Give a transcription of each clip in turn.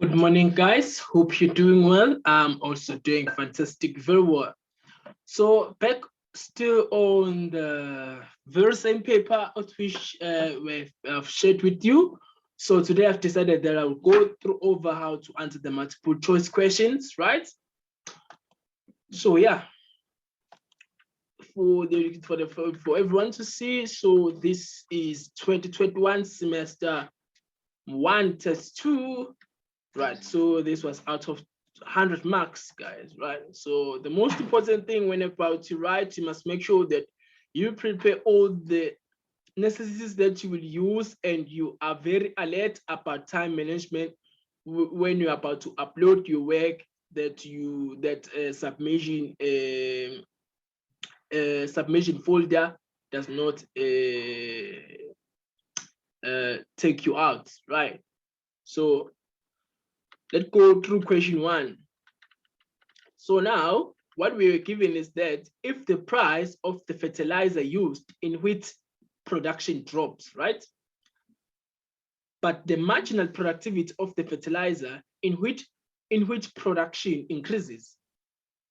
Good morning, guys. Hope you're doing well. I'm also doing fantastic, very well. So back still on the very same paper of which I've shared with you. So today I've decided that I'll go through over how to answer the multiple choice questions, right? So yeah, for everyone to see. So this is 2021 semester 1 test 2. Right, so this was out of 100 marks, guys, right? So the most important thing whenever you write, you must make sure that you prepare all the necessities that you will use and you are very alert about time management when you're about to upload your work, that submission folder does not take you out, right? So let's go through question 1. So now what we were given is that if the price of the fertilizer used in wheat production drops, right? But the marginal productivity of the fertilizer in wheat production increases,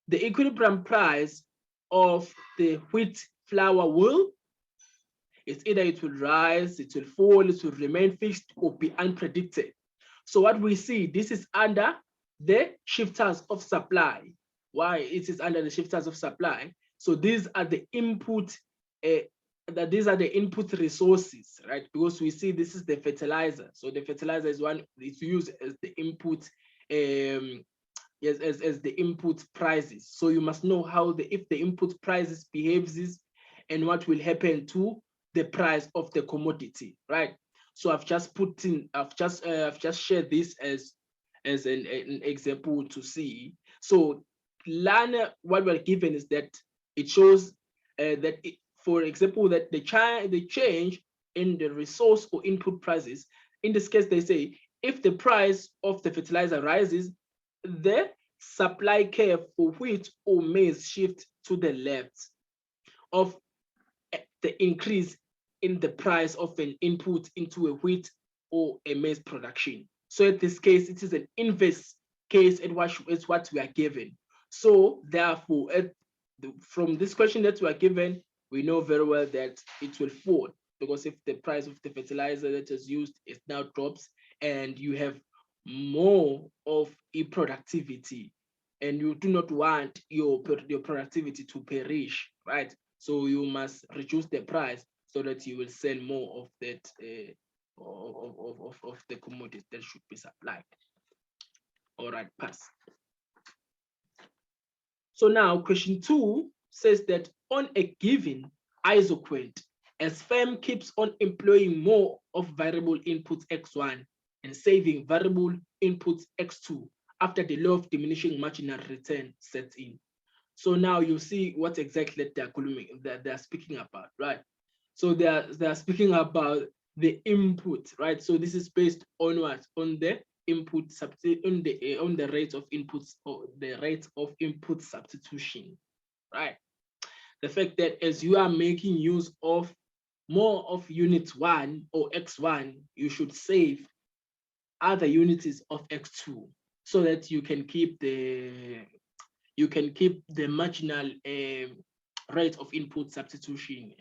the equilibrium price of the wheat flour will, it's either it will rise, it will fall, it will remain fixed or be unpredicted. So what we see, this is under the shifters of supply. Why it is under the shifters of supply? So these are the input, these are the input resources, right? Because we see this is the fertilizer. So the fertilizer is one, it's used as the input, yes, as the input prices. So you must know how if the input prices behaves and what will happen to the price of the commodity, right? So I've just shared this as an example to see. So learn what we're given is that it shows for example, that the change in the resource or input prices. In this case, they say if the price of the fertilizer rises, the supply curve for wheat or maize shift to the left of the increase in the price of an input into a wheat or a maize production. So in this case, it is an inverse case and what we are given. So therefore, from this question that we are given, we know very well that it will fall, because if the price of the fertilizer that is used is now drops and you have more of a productivity and you do not want your productivity to perish, right? So you must reduce the price so that you will sell more of that of the commodities that should be supplied. All right, pass. So now question 2 says that on a given isoquant, as firm keeps on employing more of variable inputs X1 and saving variable inputs X2 after the law of diminishing marginal return sets in. So now you see what exactly they're speaking about, right? So they're speaking about the input, right? So this is based on what? On the input on the rate of inputs, or the rate of input substitution, right? The fact that as you are making use of more of unit 1 or X1, you should save other units of X2 so that you can keep the marginal rate of input substitution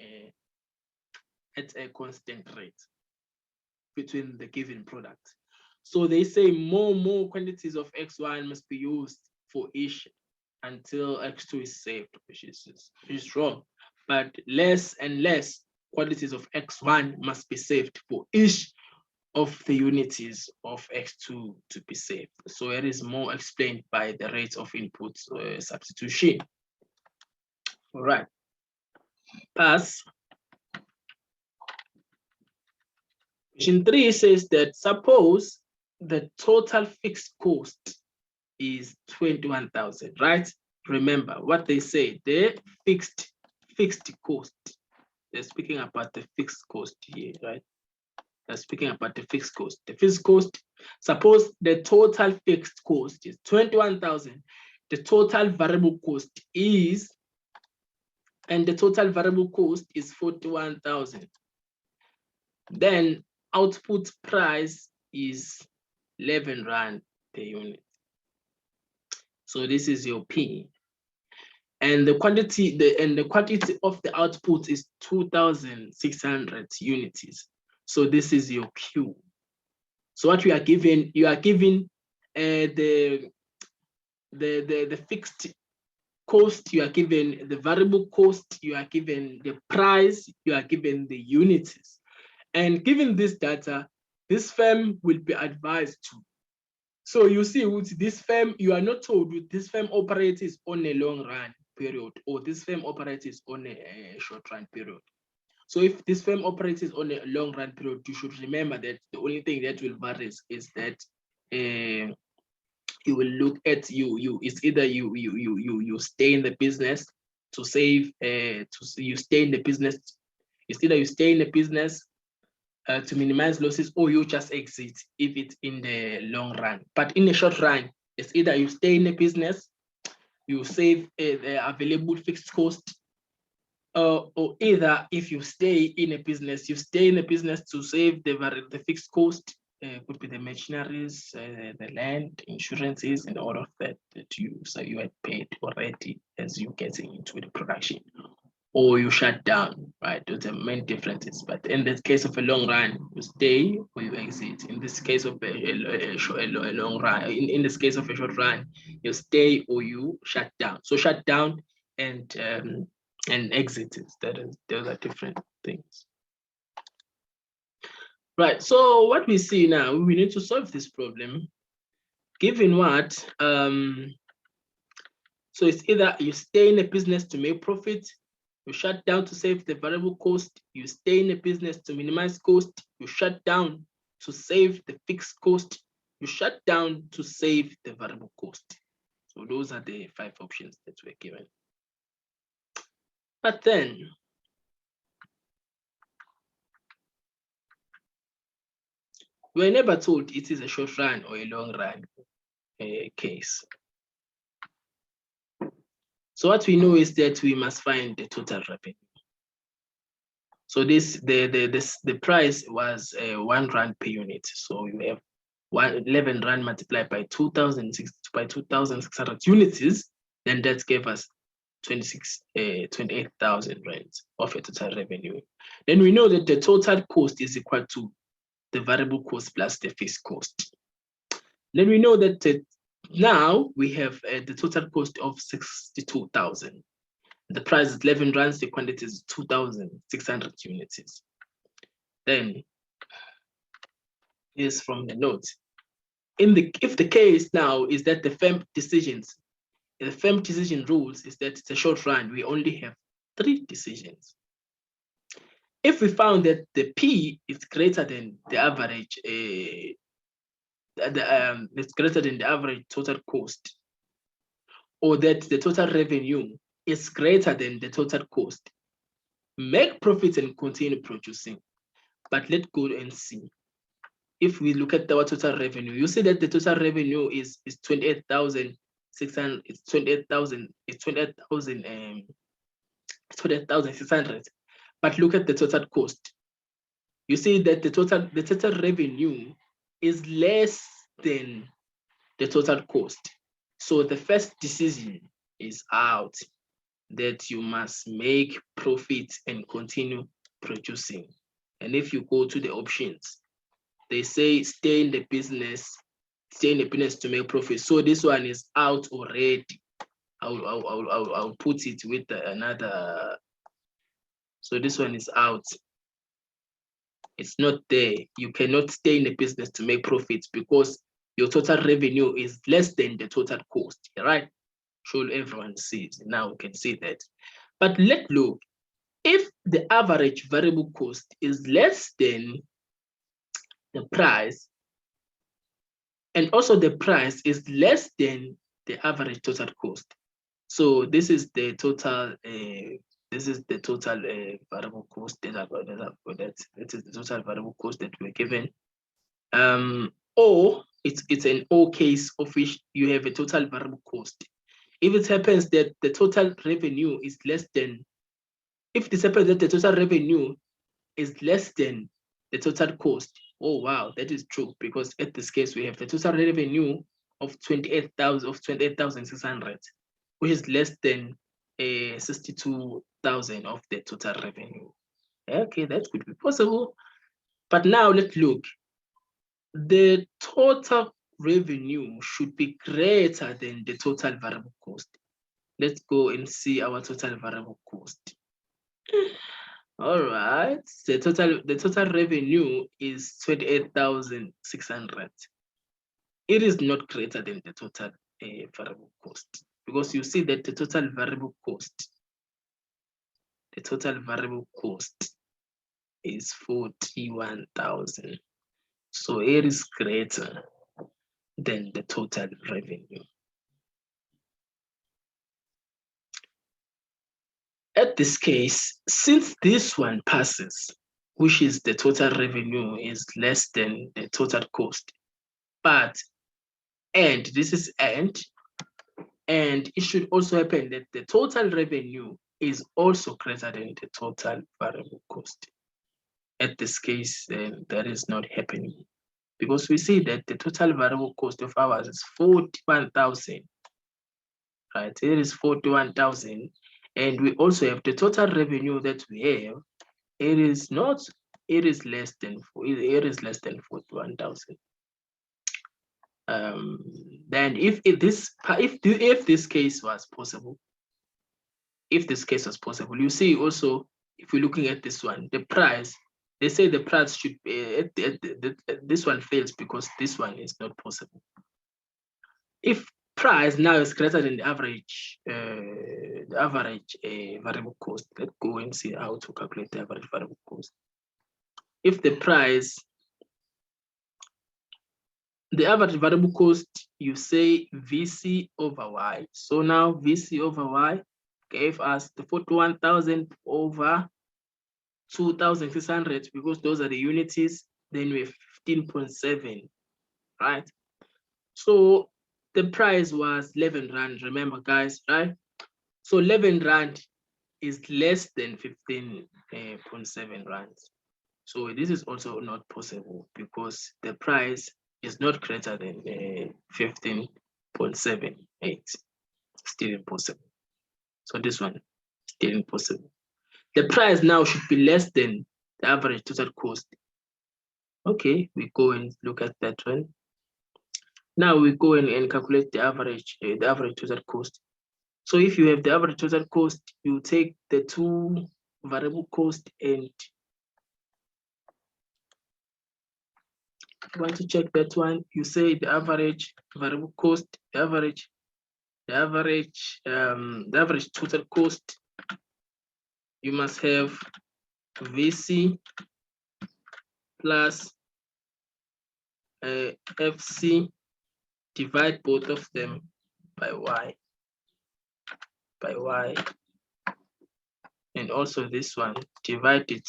at a constant rate between the given product. So they say more quantities of X1 must be used for each until X2 is saved, which is wrong. But less and less quantities of X1 must be saved for each of the unities of X2 to be saved. So it is more explained by the rate of input substitution. All right, pass. Question 3 says that suppose the total fixed cost is 21,000, right? Remember what they say, the fixed cost. They're speaking about the fixed cost here, right? They're speaking about the fixed cost. The fixed cost, suppose the total fixed cost is 21,000. The total variable cost is, and the total variable cost is 41,000. Then output price is 11 Rand per unit. So this is your P. And the quantity, the quantity of the output is 2,600 units. So this is your Q. So what you are given the fixed cost, you are given the variable cost, you are given the price, you are given the units. And given this data, this firm will be advised to. So you see, with this firm, you are not told with this firm operates on a long run period, or this firm operates on a short run period. So if this firm operates on a long run period, you should remember that the only thing that will vary is that you will look at it's either you stay in the business to save you stay in the business. It's either you stay in the business to minimize losses, or you just exit if it's in the long run. But in the short run, it's either you stay in the business, you save the available fixed cost, or either if you stay in a business, you stay in a business to save the fixed cost, could be the machineries, the land, insurances, and all of that you had paid already as you getting into the production, or you shut down, right? Those are main differences. But in the case of a long run, you stay or you exit. In this case of a long run, in this case of a short run, you stay or you shut down. So shut down and exit, those are different things. Right, so what we see now, we need to solve this problem. Given what, so it's either you stay in a business to make profit, you shut down to save the variable cost, you stay in a business to minimize cost, you shut down to save the fixed cost, you shut down to save the variable cost. So those are the 5 options that were given. But then, we're never told it is a short run or a long run case. So what we know is that we must find the total revenue. So the price was 1 rand per unit. So you have 11 rand multiplied by 2,600 units, then that gave us 28,000 rands of a total revenue. Then we know that the total cost is equal to the variable cost plus the fixed cost. Then we know that now we have the total cost of 62,000. The price is 11 rands, the quantity is 2,600 units. Then is from the note. If the case now is that the firm decision rules is that it's a short run, we only have 3 decisions. If we found that the P is greater than the average, it's greater than the average total cost, or that the total revenue is greater than the total cost, make profits and continue producing. But let's go and see. If we look at our total revenue, you see that the total revenue is 28,600. It's 28,600. But look at the total cost. You see that the total revenue is less than the total cost. So the first decision is out, that you must make profits and continue producing. And if you go to the options, they say stay in the business to make profit. So this one is out already. I'll put it with another. So this one is out. It's not there. You cannot stay in the business to make profits because your total revenue is less than the total cost, right? Sure, everyone sees. Now we can see that. But let's look. If the average variable cost is less than the price, and also the price is less than the average total cost. So this is the total. This is the total variable cost that This is the total variable cost that we're given. Or it's an or case of which you have a total variable cost. If it happens that the total revenue is less than, if this happens that the total revenue is less than the total cost, oh wow, that is true, because at this case we have the total revenue of 28,600, which is less than 62,000 of the total revenue. Okay, that could be possible. But now let's look. The total revenue should be greater than the total variable cost. Let's go and see our total variable cost. All right, the total revenue is 28,600. It is not greater than the total variable cost, because you see that the total variable cost is 41,000. So it is greater than the total revenue. At this case, since this one passes, which is the total revenue is less than the total cost, and this is and it should also happen that the total revenue is also greater than the total variable cost. At this case, that is not happening, because we see that the total variable cost of ours is 41,000, right? It is 41,000, and we also have the total revenue that we have. It is less than 41,000. Then if this case was possible, you see also, if we're looking at this one, the price, they say the price should be this one fails because this one is not possible. If price now is greater than the average variable cost, let's go and see how to calculate the average variable cost. If the average variable cost, you say VC over Y. So now VC over Y gave us the 41,000 over 2,600, because those are the unities. Then we have 15.7, right? So the price was 11 Rand, remember guys, right? So 11 Rand is less than 15.7 rands. So this is also not possible, because the price is not greater than 15.78. Still impossible. So this one, still impossible. The price now should be less than the average total cost. Okay, we go and look at that one. Now we go and calculate the average total cost. So if you have the average total cost, you take the two variable cost, and if you want to check that one, you say the average variable cost, the average total cost, you must have VC plus FC, divide both of them by Y, and also this one, divide it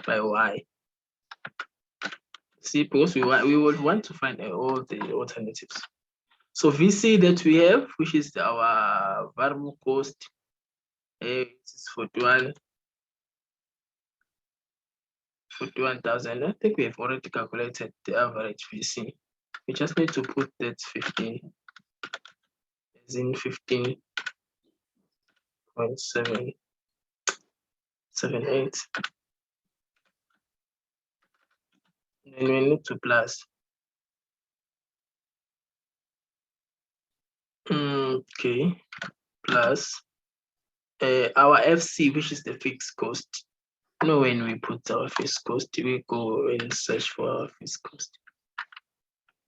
by Y. See, because we would want to find all the alternatives. So VC that we have, which is our variable cost, it is 41,000. I think we have already calculated the average VC. We just need to put that 15, as in 15.778. And we need to plus. Okay, plus our FC, which is the fixed cost. Now, when we put our fixed cost, we go and search for our fixed cost.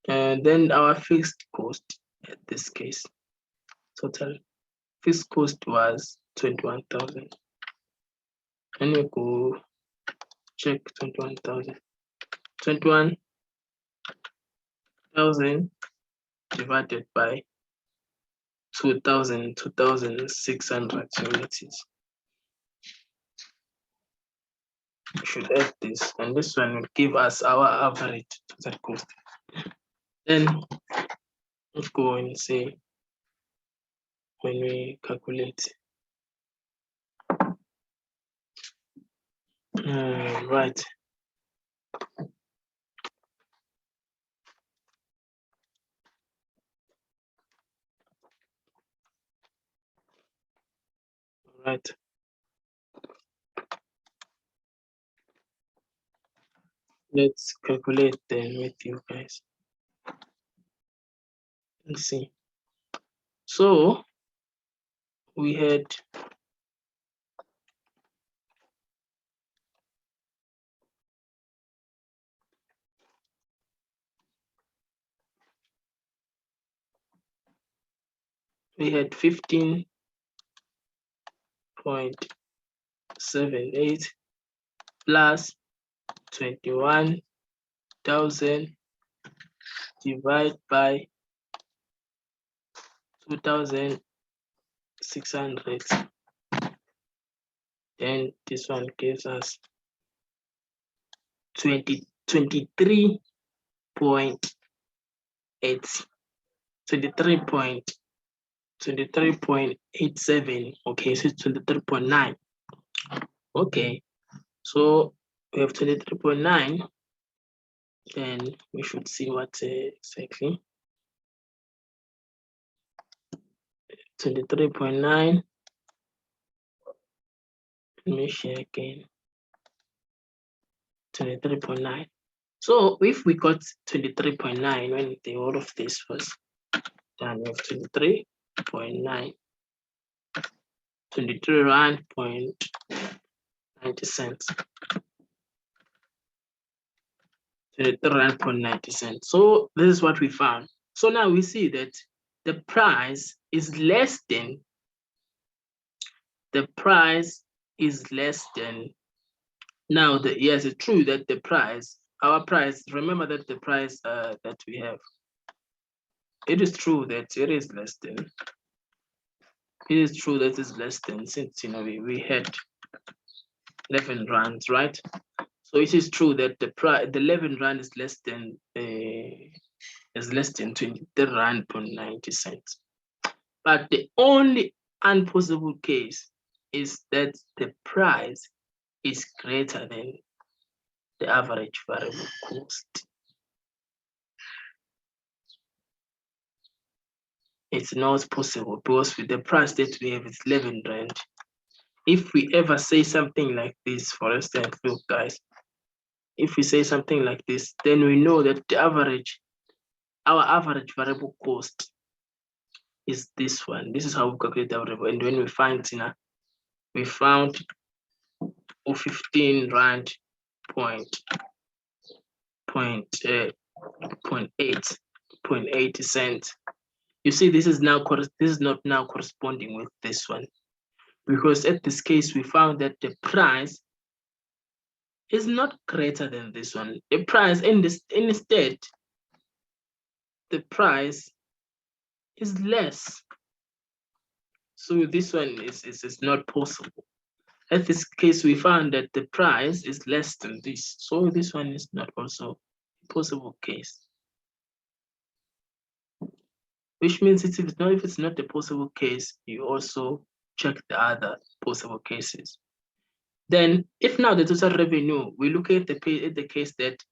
And then our fixed cost, in this case, total fixed cost was 21,000. And we go check 21,000. 21,000 divided by 2,600 units. We should add this, and this one will give us our average total cost. Then let's go and see when we calculate. Right. right? Let's calculate them with you guys. Let's see. So we had we had 15.78 plus 21,000 divided by 2,600. Then this one gives us 23.8. 23.87. Okay, so it's 23.9. Okay, so we have 23.9. Then we should see what exactly 23.9. Let me share again. 23.9. So if we got 23.9 when the all of this was done, we have 23.9, 23 rand point 90 cents. 23 rand point 90 cents. So this is what we found. So now we see that the price is less than now yes, it's true that the price, our price, remember that the price that we have, it is true that it is less than, since we had 11 rands, right? So it is true that the 11 rand is less than 23 rand point 90 cents. But the only impossible case is that the price is greater than the average variable cost. It's not possible because with the price that we have, it's 11 rand. If we ever say something like this, for instance, look guys, if we say something like this, then we know that our average variable cost is this one. This is how we calculate our variable. And when we find, we found 15 rand point 8 cents. You see, this is not now corresponding with this one, because at this case we found that the price is not greater than this one. The price instead, the price is less. So this one is not possible. At this case, we found that the price is less than this. So this one is not also a possible case. Which means if it's not a possible case, you also check the other possible cases. Then if now the total revenue, we look at the case that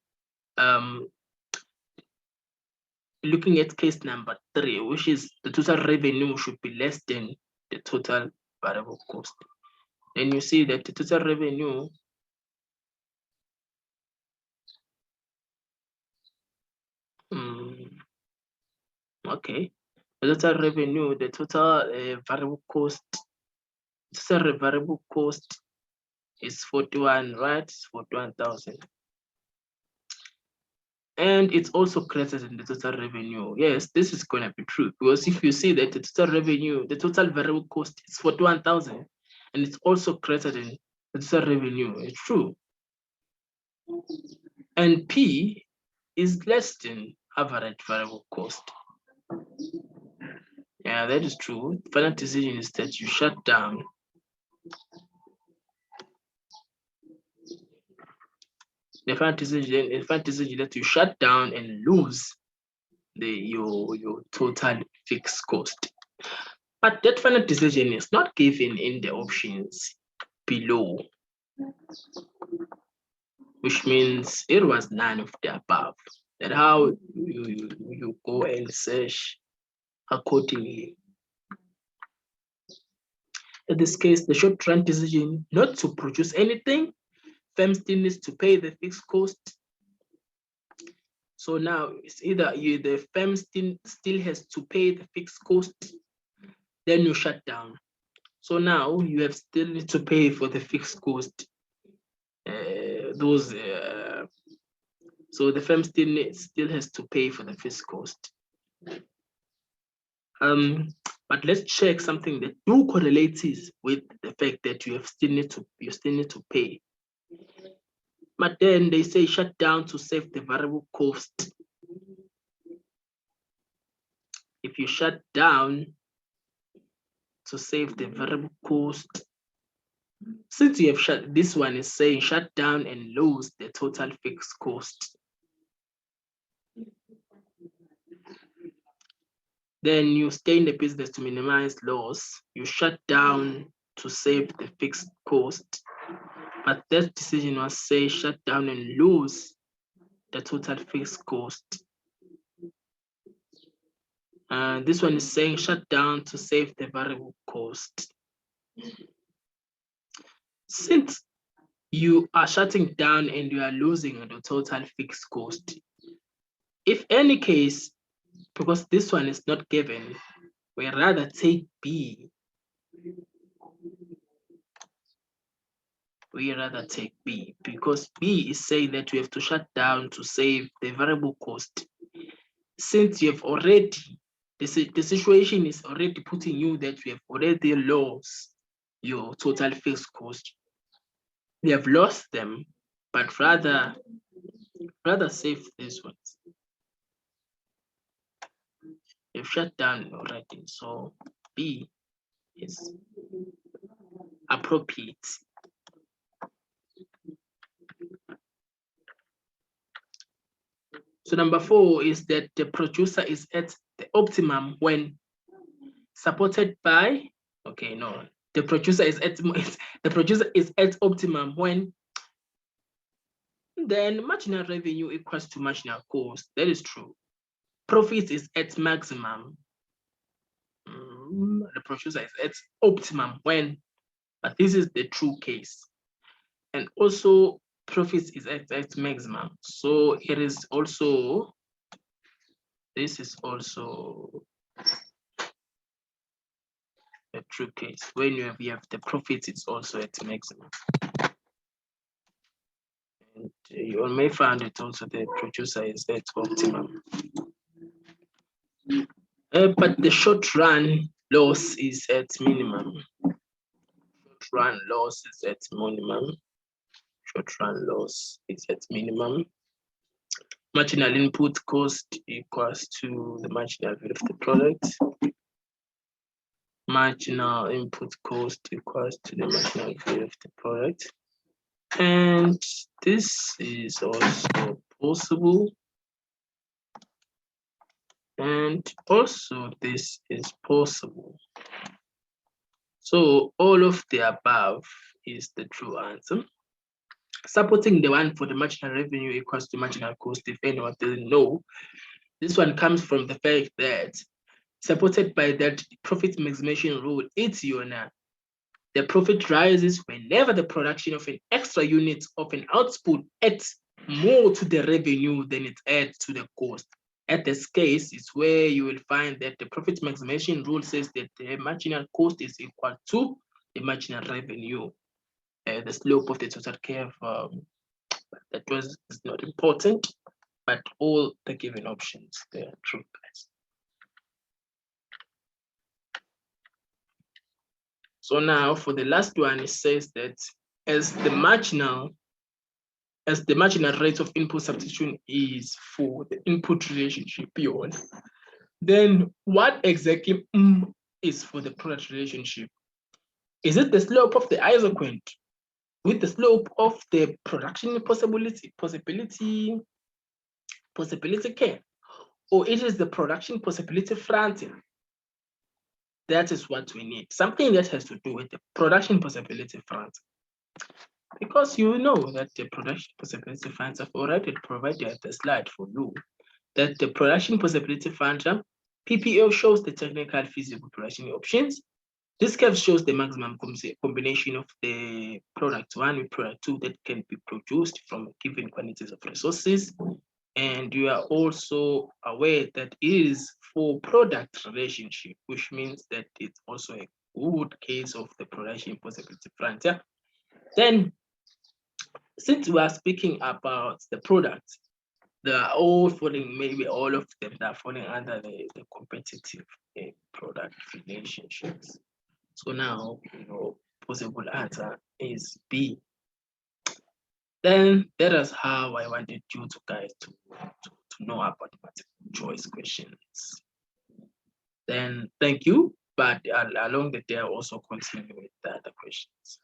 looking at case number 3, which is the total revenue should be less than the total variable cost. Then you see that the total revenue okay, the total revenue, the total variable cost, is 41, right? It's 41,000. And it's also greater than the total revenue. Yes, this is going to be true, because if you see that the total revenue, the total variable cost is 41,000, and it's also greater than the total revenue, it's true. And P is less than average variable cost. Yeah, that is true. The final decision is that you shut down. The final decision that you shut down and lose your total fixed cost. But that final decision is not given in the options below, which means it was none of the above. That's how you go and search accordingly. In this case, the short-run decision not to produce anything, firm still needs to pay the fixed cost. So now it's either the firm still has to pay the fixed cost, then you shut down. So now you have still need to pay for the fixed cost. So the firm still has to pay for the fixed cost. But let's check something that do correlates with the fact that you still need to pay. But then they say shut down to save the variable cost. If you shut down to save the variable cost, since you have this one is saying shut down and lose the total fixed cost. Then you stay in the business to minimize loss. You shut down to save the fixed cost. But that decision was say shut down and lose the total fixed cost. This one is saying shut down to save the variable cost. Since you are shutting down and you are losing the total fixed cost, if any case, because this one is not given, we rather take B. We rather take B because B is saying that you have to shut down to save the variable cost. Since you have already, the situation is already putting you that you have already lost your total fixed cost. You have lost them, but rather save these ones. You've shut down already, so B is appropriate. So number 4 is that the producer is at the optimum when supported by, okay, no, the producer is at optimum when then marginal revenue equals to marginal cost. That is true. Profit is at maximum. The producer is at optimum when, but this is the true case. And also profit is at maximum. So it is also, this is also a true case. When you have the profit, it's also at maximum. And you may find it also the producer is at optimum. But the short run loss is at minimum. Short run loss is at minimum. Short run loss is at minimum. Marginal input cost equals to the marginal value of the product. Marginal input cost equals to the marginal value of the product. And this is also possible. And also this is possible. So all of the above is the true answer. Supporting the one for the marginal revenue equals to marginal cost, if anyone doesn't know, this one comes from the fact that supported by that profit maximization rule, it's the profit rises whenever the production of an extra unit of an output adds more to the revenue than it adds to the cost. At this case, it's where you will find that the profit maximization rule says that the marginal cost is equal to the marginal revenue. The slope of the total curve, that is not important, but all the given options, they are true, guys. So now for the last one, it says that as the marginal rate of input substitution is for the input relationship P1, then what exactly is for the product relationship? Is it the slope of the isoquant with the slope of the production possibility curve, or it is the production possibility fronting? That is what we need. Something that has to do with the production possibility fronting. Because you know that the production possibility funds have already provided the slide for you, that the production possibility function, PPO shows the technical feasible production options. This curve shows the maximum combination of the product 1 with product 2 that can be produced from given quantities of resources. And you are also aware that it is for product relationship, which means that it's also a good case of the production possibility frontier. Then, since we are speaking about the products, they are all falling, maybe all of them that are falling under the competitive product relationships. So now, possible answer is B. Then that is how I wanted you to guys to know about multiple choice questions. Then thank you, but along the day, I'll also continue with the other questions.